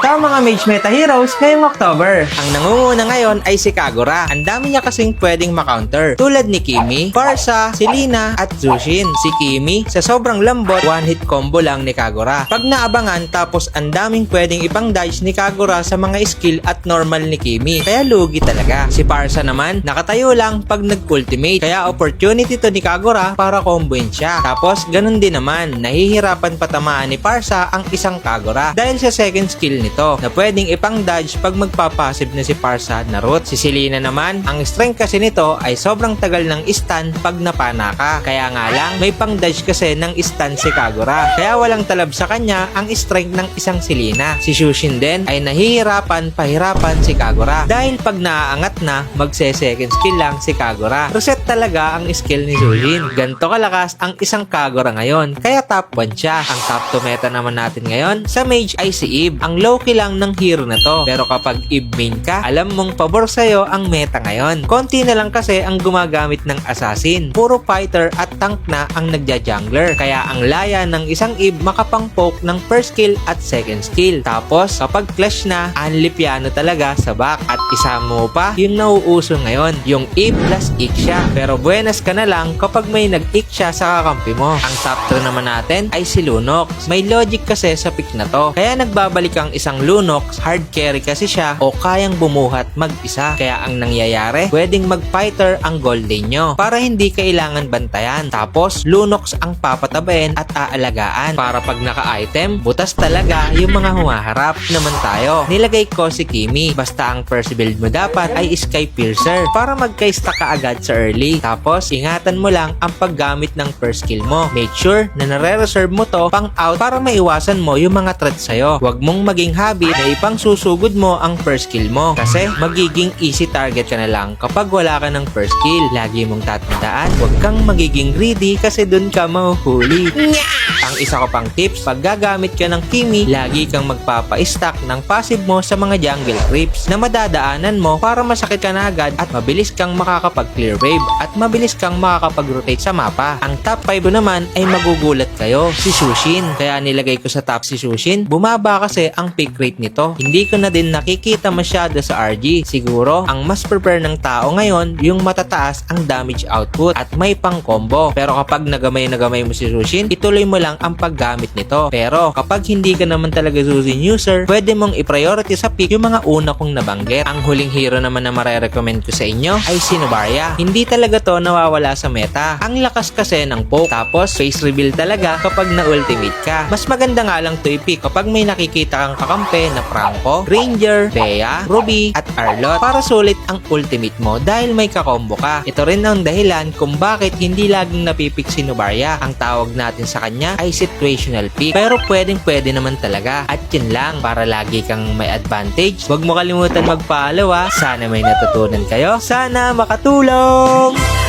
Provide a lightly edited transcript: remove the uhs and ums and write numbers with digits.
Ito ang mga Mage Meta Heroes ngayong October. Ang nangunguna ngayon ay si Kagura. Ang dami niya kasing pwedeng makounter. Tulad ni Kimi, Parsa, Selena at Zushin. Si Kimi, sa sobrang lambot, one-hit combo lang ni Kagura. Pag naabangan tapos ang daming pwedeng ipang dodge ni Kagura sa mga skill at normal ni Kimi. Kaya lugi talaga. Si Parsa naman, nakatayo lang pag nag-ultimate. Kaya opportunity to ni Kagura para comboin siya. Tapos ganun din naman, nahihirapan patamaan ni Parsa ang isang Kagura dahil sa second skill nito na pwedeng ipang dodge pag magpapassive na si Parsa na root. Si Selena naman, ang strength kasi nito ay sobrang tagal ng stun pag napana ka. Kaya nga lang, may pang dodge kasi ng stun si Kagura. Kaya walang talab sa kanya ang strength ng isang Selena. Si Zushin din ay nahihirapan pahirapan si Kagura dahil pag naaangat na, magse-second skill lang si Kagura. Reset talaga ang skill ni Zushin. Ganto kalakas ang isang Kagura ngayon. Kaya top 1 siya. Ang top 2 meta naman natin ngayon sa Mage ay si Eve. Ang low-key lang ng hero na to. Pero kapag Eve main ka, alam mong pabor sa'yo ang meta ngayon. Konti na lang kasi ang gumagamit ng assassin. Puro fighter at tank na ang nagja-jungler. Kaya ang laya ng isang Eve makapang-poke ng first skill at second skill. Tapos kapag clash na, only piano talaga sa back. At isa mo pa yung nauuso ngayon, yung Eve plus Ixia. Pero buenas ka na lang kapag may nag-Ixia sa kakampi mo. Ang top 2 naman natin ay si Lunox. May logic kasi sa pick na to. Kaya nagbabalik ang isang Lunox, hard carry kasi siya o kayang bumuhat mag-isa. Kaya ang nangyayari, pwedeng mag-fighter ang gold lane nyo para hindi kailangan bantayan. Tapos Lunox ang papatabain at aalagaan para pag naka-item, butas talaga yung mga humaharap. Naman tayo, nilagay ko si Kimi. Basta ang first build mo dapat ay Sky Piercer para magka-stack ka agad sa early. Tapos ingatan mo lang ang paggamit ng first skill mo. Make sure na nare-reserve mo to pang out para maiwasan mo yung mga threats sa'yo. Huwag mong maging habit na ipang susugod mo ang first skill mo kasi magiging easy target ka na lang kapag wala ka ng first skill. Lagi mong tatandaan, huwag kang magiging greedy kasi dun ka mahuhuli. Ang isa ko pang tips, pag gagamit ka ng Kimi, lagi kang magpapa-stack ng passive mo sa mga jungle creeps na madadaanan mo para masakit ka na agad at mabilis kang makakapag-clear wave at mabilis kang makakapag-rotate sa mapa. Ang top 5 naman ay magugulat kayo, si Zushin. Kaya nilagay ko sa top si Zushin, bumaba kasi ang pick rate nito. Hindi ko na din nakikita masyado sa RG. Siguro, ang mas prepare ng tao ngayon, yung matataas ang damage output at may pang combo. Pero kapag nagamay mo si Zushin, ituloy mo lang ang paggamit nito. Pero kapag hindi ka naman talaga Zushin user, pwede mong i-priority sa pick yung mga una kong nabanggit. Ang huling hero naman na mare-recommend ko sa inyo ay si Novaria. Hindi talaga to nawawala sa meta. Ang lakas kasi ng poke. Tapos face reveal talaga kapag na-ultimate ka. Mas maganda nga lang to i-pick kapag may nakikita kang kakampi na Franco, Ranger, Bea, Ruby at Arlot para sulit ang ultimate mo dahil may kakombo ka. Ito rin ang dahilan kung bakit hindi laging napipick si Novaria. Ang tawag natin sa kanya ay situational pick. Pero pwede naman talaga. At yun lang, para lagi kang may advantage. Huwag mo kalimutan mag-follow ha. Sana may natutunan kayo. Sana makatulong!